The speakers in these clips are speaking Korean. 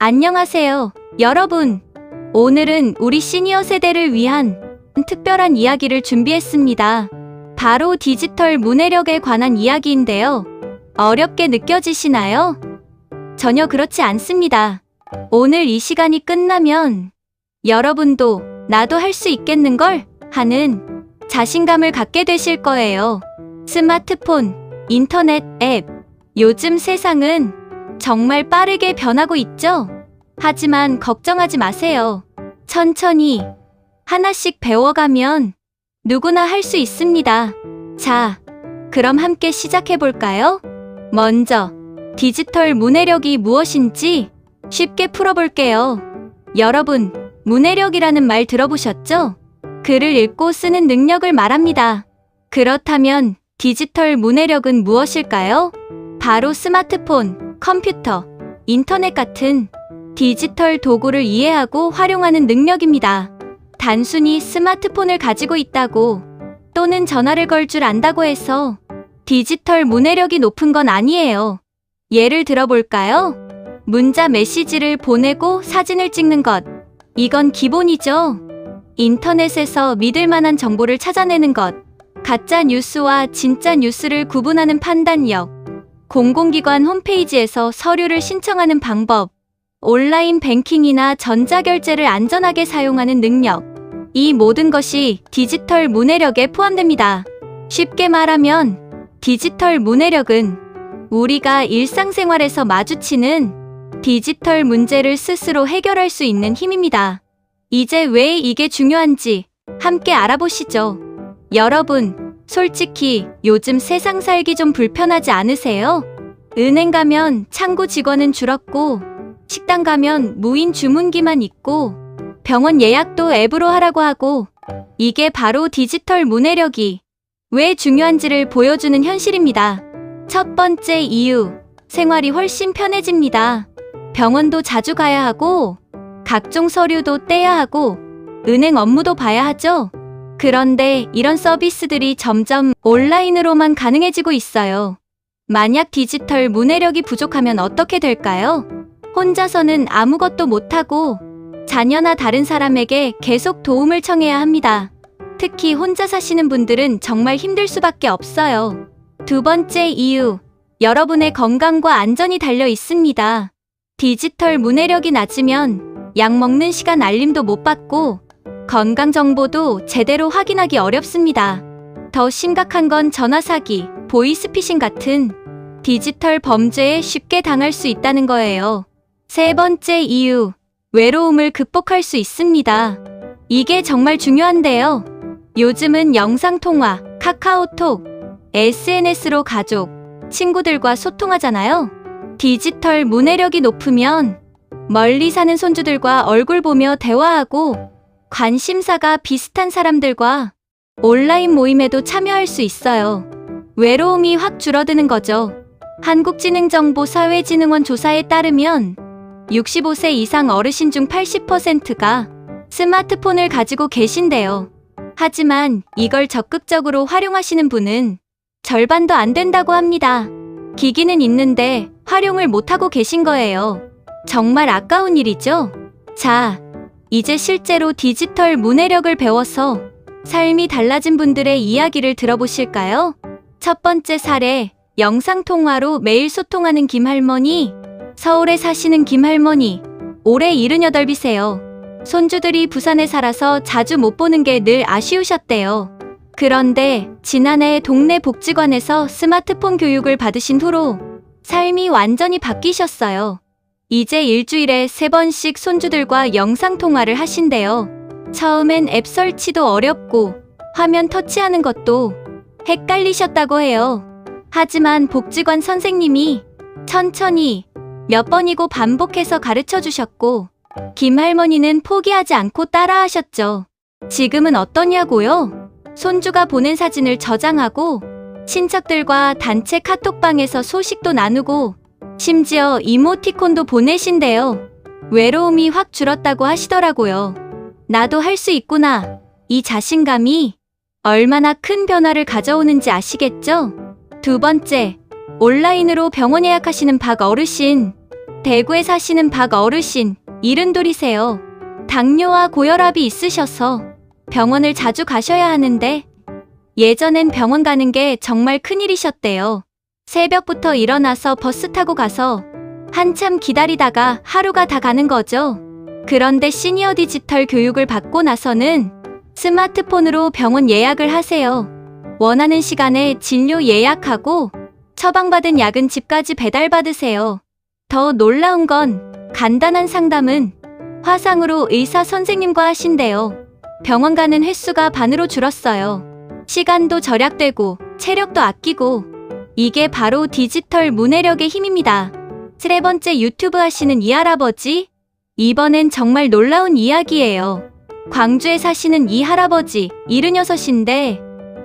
안녕하세요, 여러분. 오늘은 우리 시니어 세대를 위한 특별한 이야기를 준비했습니다. 바로 디지털 문해력에 관한 이야기인데요. 어렵게 느껴지시나요? 전혀 그렇지 않습니다. 오늘 이 시간이 끝나면 여러분도 나도 할 수 있겠는걸? 하는 자신감을 갖게 되실 거예요. 스마트폰, 인터넷 앱, 요즘 세상은 정말 빠르게 변하고 있죠? 하지만 걱정하지 마세요. 천천히 하나씩 배워가면 누구나 할 수 있습니다. 자, 그럼 함께 시작해 볼까요? 먼저 디지털 문해력이 무엇인지 쉽게 풀어볼게요. 여러분, 문해력이라는 말 들어보셨죠? 글을 읽고 쓰는 능력을 말합니다. 그렇다면 디지털 문해력은 무엇일까요? 바로 스마트폰, 컴퓨터, 인터넷 같은 디지털 도구를 이해하고 활용하는 능력입니다. 단순히 스마트폰을 가지고 있다고 또는 전화를 걸 줄 안다고 해서 디지털 문해력이 높은 건 아니에요. 예를 들어볼까요? 문자 메시지를 보내고 사진을 찍는 것. 이건 기본이죠. 인터넷에서 믿을 만한 정보를 찾아내는 것. 가짜 뉴스와 진짜 뉴스를 구분하는 판단력. 공공기관 홈페이지에서 서류를 신청하는 방법. 온라인 뱅킹이나 전자결제를 안전하게 사용하는 능력. 이 모든 것이 디지털 문해력에 포함됩니다. 쉽게 말하면 디지털 문해력은 우리가 일상생활에서 마주치는 디지털 문제를 스스로 해결할 수 있는 힘입니다. 이제 왜 이게 중요한지 함께 알아보시죠. 여러분, 솔직히 요즘 세상 살기 좀 불편하지 않으세요? 은행 가면 창구 직원은 줄었고, 식당 가면 무인 주문기만 있고, 병원 예약도 앱으로 하라고 하고, 이게 바로 디지털 문해력이 왜 중요한지를 보여주는 현실입니다. 첫 번째 이유, 생활이 훨씬 편해집니다. 병원도 자주 가야 하고, 각종 서류도 떼야 하고, 은행 업무도 봐야 하죠. 그런데 이런 서비스들이 점점 온라인으로만 가능해지고 있어요. 만약 디지털 문해력이 부족하면 어떻게 될까요? 혼자서는 아무것도 못하고 자녀나 다른 사람에게 계속 도움을 청해야 합니다. 특히 혼자 사시는 분들은 정말 힘들 수밖에 없어요. 두 번째 이유, 여러분의 건강과 안전이 달려 있습니다. 디지털 문해력이 낮으면 약 먹는 시간 알림도 못 받고 건강 정보도 제대로 확인하기 어렵습니다. 더 심각한 건 전화 사기, 보이스피싱 같은 디지털 범죄에 쉽게 당할 수 있다는 거예요. 세 번째 이유, 외로움을 극복할 수 있습니다. 이게 정말 중요한데요. 요즘은 영상통화, 카카오톡, SNS로 가족, 친구들과 소통하잖아요. 디지털 문해력이 높으면 멀리 사는 손주들과 얼굴 보며 대화하고 관심사가 비슷한 사람들과 온라인 모임에도 참여할 수 있어요. 외로움이 확 줄어드는 거죠. 한국지능정보사회진흥원 조사에 따르면 65세 이상 어르신 중 80%가 스마트폰을 가지고 계신데요. 하지만 이걸 적극적으로 활용하시는 분은 절반도 안 된다고 합니다. 기기는 있는데 활용을 못하고 계신 거예요. 정말 아까운 일이죠? 자, 이제 실제로 디지털 문해력을 배워서 삶이 달라진 분들의 이야기를 들어보실까요? 첫 번째 사례, 영상통화로 매일 소통하는 김할머니. 서울에 사시는 김할머니, 올해 78이세요. 손주들이 부산에 살아서 자주 못 보는 게 늘 아쉬우셨대요. 그런데 지난해 동네 복지관에서 스마트폰 교육을 받으신 후로 삶이 완전히 바뀌셨어요. 이제 일주일에 3번씩 손주들과 영상통화를 하신대요. 처음엔 앱 설치도 어렵고 화면 터치하는 것도 헷갈리셨다고 해요. 하지만 복지관 선생님이 천천히 몇 번이고 반복해서 가르쳐 주셨고 김할머니는 포기하지 않고 따라하셨죠. 지금은 어떠냐고요? 손주가 보낸 사진을 저장하고 친척들과 단체 카톡방에서 소식도 나누고 심지어 이모티콘도 보내신대요. 외로움이 확 줄었다고 하시더라고요. 나도 할 수 있구나. 이 자신감이 얼마나 큰 변화를 가져오는지 아시겠죠? 두 번째, 온라인으로 병원 예약하시는 박 어르신. 대구에 사시는 박 어르신, 72이세요. 당뇨와 고혈압이 있으셔서 병원을 자주 가셔야 하는데 예전엔 병원 가는 게 정말 큰일이셨대요. 새벽부터 일어나서 버스 타고 가서 한참 기다리다가 하루가 다 가는 거죠. 그런데 시니어 디지털 교육을 받고 나서는 스마트폰으로 병원 예약을 하세요. 원하는 시간에 진료 예약하고 처방받은 약은 집까지 배달받으세요. 더 놀라운 건 간단한 상담은 화상으로 의사 선생님과 하신대요. 병원 가는 횟수가 반으로 줄었어요. 시간도 절약되고 체력도 아끼고 이게 바로 디지털 문해력의 힘입니다. 세 번째 유튜브 하시는 이 할아버지, 이번엔 정말 놀라운 이야기예요. 광주에 사시는 이 할아버지 76인데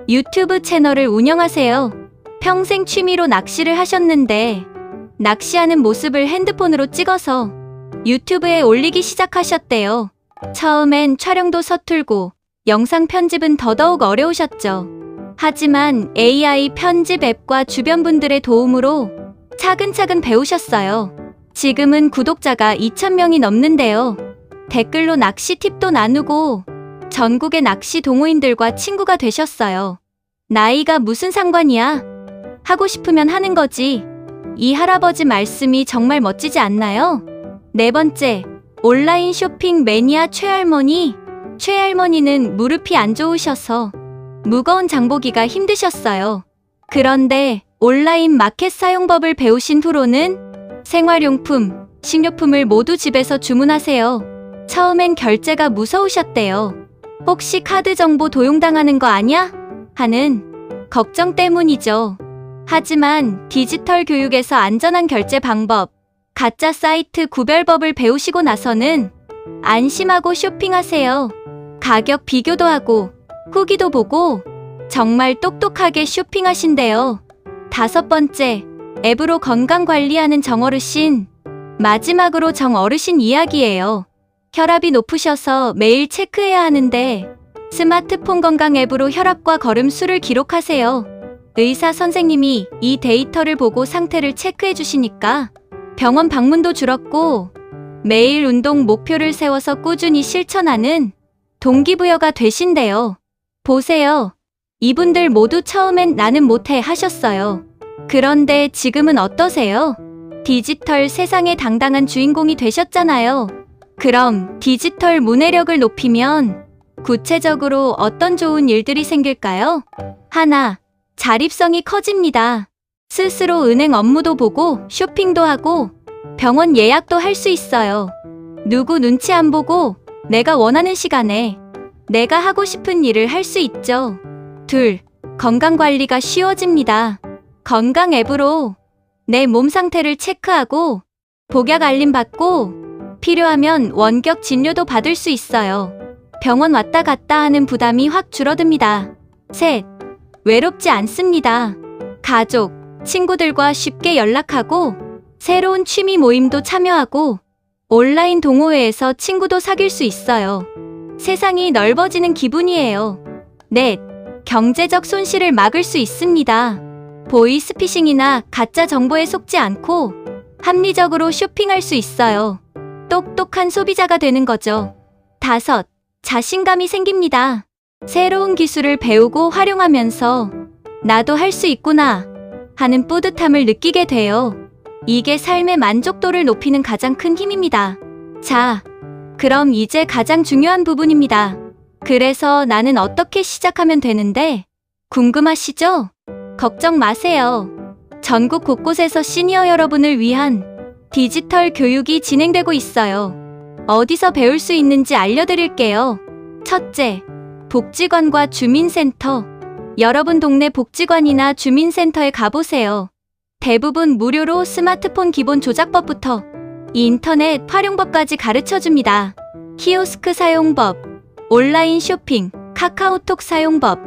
유튜브 채널을 운영하세요. 평생 취미로 낚시를 하셨는데 낚시하는 모습을 핸드폰으로 찍어서 유튜브에 올리기 시작하셨대요. 처음엔 촬영도 서툴고 영상 편집은 더더욱 어려우셨죠. 하지만 AI 편집 앱과 주변 분들의 도움으로 차근차근 배우셨어요. 지금은 구독자가 2,000명이 넘는데요. 댓글로 낚시 팁도 나누고 전국의 낚시 동호인들과 친구가 되셨어요. 나이가 무슨 상관이야? 하고 싶으면 하는 거지. 이 할아버지 말씀이 정말 멋지지 않나요? 네 번째, 온라인 쇼핑 매니아 최할머니. 최할머니는 무릎이 안 좋으셔서 무거운 장보기가 힘드셨어요. 그런데 온라인 마켓 사용법을 배우신 후로는 생활용품, 식료품을 모두 집에서 주문하세요. 처음엔 결제가 무서우셨대요. 혹시 카드 정보 도용당하는 거 아냐? 하는 걱정 때문이죠. 하지만 디지털 교육에서 안전한 결제 방법, 가짜 사이트 구별법을 배우시고 나서는 안심하고 쇼핑하세요. 가격 비교도 하고 후기도 보고 정말 똑똑하게 쇼핑하신대요. 다섯 번째, 앱으로 건강 관리하는 정어르신. 마지막으로 정어르신 이야기예요. 혈압이 높으셔서 매일 체크해야 하는데 스마트폰 건강 앱으로 혈압과 걸음수를 기록하세요. 의사 선생님이 이 데이터를 보고 상태를 체크해 주시니까 병원 방문도 줄었고 매일 운동 목표를 세워서 꾸준히 실천하는 동기부여가 되신대요. 보세요. 이분들 모두 처음엔 나는 못해 하셨어요. 그런데 지금은 어떠세요? 디지털 세상의 당당한 주인공이 되셨잖아요. 그럼 디지털 문해력을 높이면 구체적으로 어떤 좋은 일들이 생길까요? 하나, 자립성이 커집니다. 스스로 은행 업무도 보고 쇼핑도 하고 병원 예약도 할 수 있어요. 누구 눈치 안 보고 내가 원하는 시간에 내가 하고 싶은 일을 할 수 있죠. 둘, 건강관리가 쉬워집니다. 건강 앱으로 내 몸 상태를 체크하고 복약 알림 받고 필요하면 원격 진료도 받을 수 있어요. 병원 왔다 갔다 하는 부담이 확 줄어듭니다. 셋, 외롭지 않습니다. 가족, 친구들과 쉽게 연락하고 새로운 취미 모임도 참여하고 온라인 동호회에서 친구도 사귈 수 있어요. 세상이 넓어지는 기분이에요. 넷, 경제적 손실을 막을 수 있습니다. 보이스피싱이나 가짜 정보에 속지 않고 합리적으로 쇼핑할 수 있어요. 똑똑한 소비자가 되는 거죠. 다섯, 자신감이 생깁니다. 새로운 기술을 배우고 활용하면서 나도 할 수 있구나 하는 뿌듯함을 느끼게 돼요. 이게 삶의 만족도를 높이는 가장 큰 힘입니다. 자, 그럼 이제 가장 중요한 부분입니다. 그래서 나는 어떻게 시작하면 되는데 궁금하시죠? 걱정 마세요. 전국 곳곳에서 시니어 여러분을 위한 디지털 교육이 진행되고 있어요. 어디서 배울 수 있는지 알려드릴게요. 첫째, 복지관과 주민센터. 여러분 동네 복지관이나 주민센터에 가보세요. 대부분 무료로 스마트폰 기본 조작법부터 인터넷 활용법까지 가르쳐줍니다. 키오스크 사용법, 온라인 쇼핑, 카카오톡 사용법,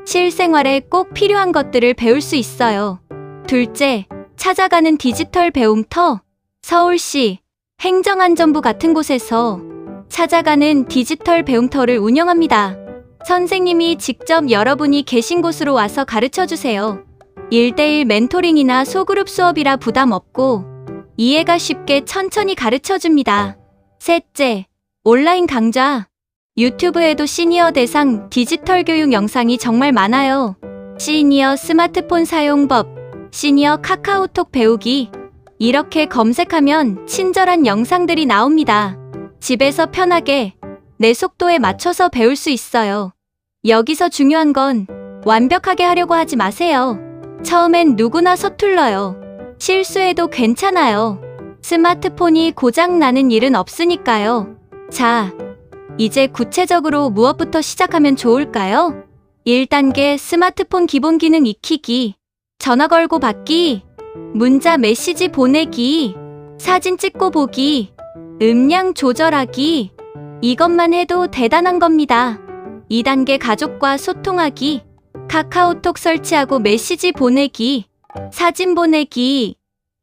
실생활에 꼭 필요한 것들을 배울 수 있어요. 둘째, 찾아가는 디지털 배움터. 서울시 행정안전부 같은 곳에서 찾아가는 디지털 배움터를 운영합니다. 선생님이 직접 여러분이 계신 곳으로 와서 가르쳐주세요. 1대1 멘토링이나 소그룹 수업이라 부담 없고 이해가 쉽게 천천히 가르쳐 줍니다. 셋째, 온라인 강좌. 유튜브에도 시니어 대상 디지털 교육 영상이 정말 많아요. 시니어 스마트폰 사용법, 시니어 카카오톡 배우기. 이렇게 검색하면 친절한 영상들이 나옵니다. 집에서 편하게 내 속도에 맞춰서 배울 수 있어요. 여기서 중요한 건 완벽하게 하려고 하지 마세요. 처음엔 누구나 서툴러요. 실수해도 괜찮아요. 스마트폰이 고장 나는 일은 없으니까요. 자, 이제 구체적으로 무엇부터 시작하면 좋을까요? 1단계 스마트폰 기본 기능 익히기. 전화 걸고 받기, 문자 메시지 보내기, 사진 찍고 보기, 음량 조절하기. 이것만 해도 대단한 겁니다. 2단계 가족과 소통하기. 카카오톡 설치하고 메시지 보내기, 사진 보내기,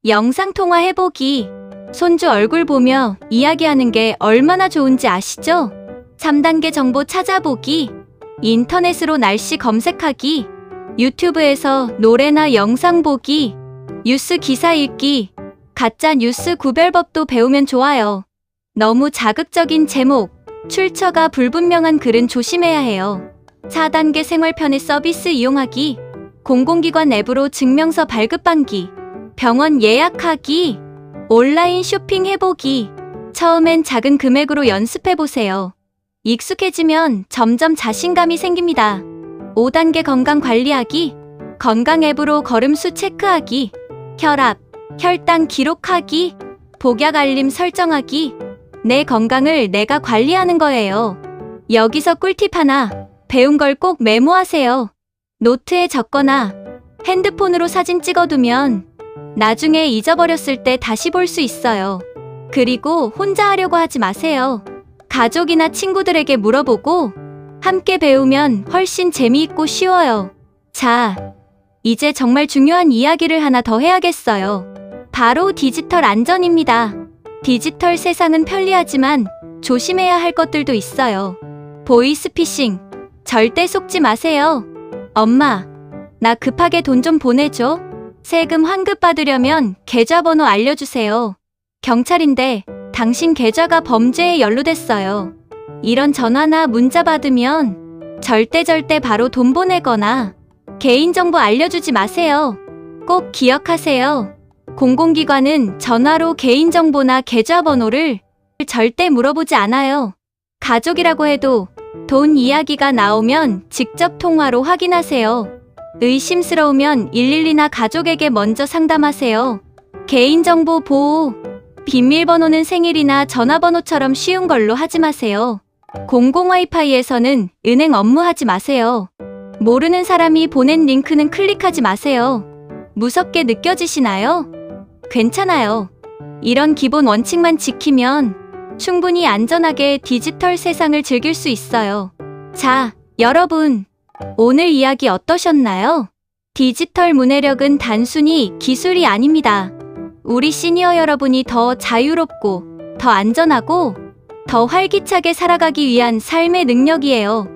영상통화 해보기. 손주 얼굴 보며 이야기하는 게 얼마나 좋은지 아시죠? 3단계 정보 찾아보기. 인터넷으로 날씨 검색하기, 유튜브에서 노래나 영상 보기, 뉴스 기사 읽기, 가짜 뉴스 구별법도 배우면 좋아요. 너무 자극적인 제목, 출처가 불분명한 글은 조심해야 해요. 4단계 생활편의 서비스 이용하기. 공공기관 앱으로 증명서 발급받기, 병원 예약하기, 온라인 쇼핑 해보기. 처음엔 작은 금액으로 연습해보세요. 익숙해지면 점점 자신감이 생깁니다. 5단계 건강 관리하기. 건강 앱으로 걸음수 체크하기, 혈압, 혈당 기록하기, 복약 알림 설정하기. 내 건강을 내가 관리하는 거예요. 여기서 꿀팁 하나, 배운 걸 꼭 메모하세요. 노트에 적거나 핸드폰으로 사진 찍어두면 나중에 잊어버렸을 때 다시 볼 수 있어요. 그리고 혼자 하려고 하지 마세요. 가족이나 친구들에게 물어보고 함께 배우면 훨씬 재미있고 쉬워요. 자, 이제 정말 중요한 이야기를 하나 더 해야겠어요. 바로 디지털 안전입니다. 디지털 세상은 편리하지만 조심해야 할 것들도 있어요. 보이스피싱, 절대 속지 마세요. 엄마, 나 급하게 돈 좀 보내줘. 세금 환급 받으려면 계좌번호 알려주세요. 경찰인데 당신 계좌가 범죄에 연루됐어요. 이런 전화나 문자 받으면 절대 바로 돈 보내거나 개인정보 알려주지 마세요. 꼭 기억하세요. 공공기관은 전화로 개인정보나 계좌번호를 절대 물어보지 않아요. 가족이라고 해도 돈 이야기가 나오면 직접 통화로 확인하세요. 의심스러우면 112나 가족에게 먼저 상담하세요. 개인정보 보호, 비밀번호는 생일이나 전화번호처럼 쉬운 걸로 하지 마세요. 공공 와이파이에서는 은행 업무 하지 마세요. 모르는 사람이 보낸 링크는 클릭하지 마세요. 무섭게 느껴지시나요? 괜찮아요. 이런 기본 원칙만 지키면 충분히 안전하게 디지털 세상을 즐길 수 있어요. 자, 여러분, 오늘 이야기 어떠셨나요? 디지털 문해력은 단순히 기술이 아닙니다. 우리 시니어 여러분이 더 자유롭고, 더 안전하고, 더 활기차게 살아가기 위한 삶의 능력이에요.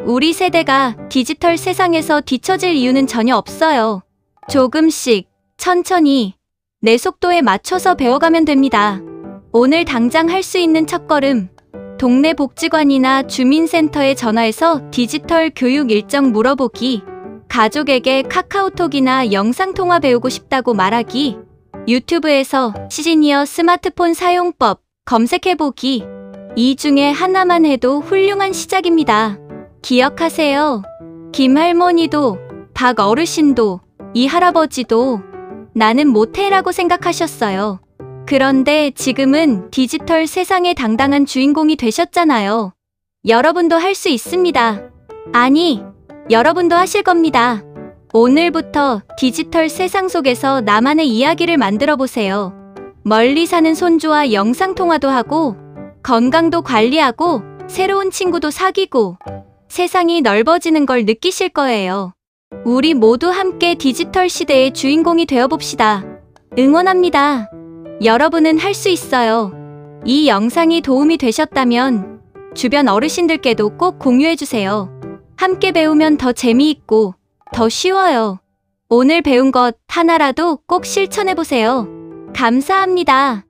우리 세대가 디지털 세상에서 뒤처질 이유는 전혀 없어요. 조금씩, 천천히, 내 속도에 맞춰서 배워가면 됩니다. 오늘 당장 할 수 있는 첫걸음, 동네 복지관이나 주민센터에 전화해서 디지털 교육 일정 물어보기, 가족에게 카카오톡이나 영상통화 배우고 싶다고 말하기, 유튜브에서 시니어 스마트폰 사용법 검색해보기. 이 중에 하나만 해도 훌륭한 시작입니다. 기억하세요. 김 할머니도, 박 어르신도, 이 할아버지도 나는 못해라고 생각하셨어요. 그런데 지금은 디지털 세상의 당당한 주인공이 되셨잖아요. 여러분도 할 수 있습니다. 아니, 여러분도 하실 겁니다. 오늘부터 디지털 세상 속에서 나만의 이야기를 만들어 보세요. 멀리 사는 손주와 영상통화도 하고, 건강도 관리하고, 새로운 친구도 사귀고, 세상이 넓어지는 걸 느끼실 거예요. 우리 모두 함께 디지털 시대의 주인공이 되어봅시다. 응원합니다. 여러분은 할 수 있어요. 이 영상이 도움이 되셨다면 주변 어르신들께도 꼭 공유해주세요. 함께 배우면 더 재미있고 더 쉬워요. 오늘 배운 것 하나라도 꼭 실천해보세요. 감사합니다.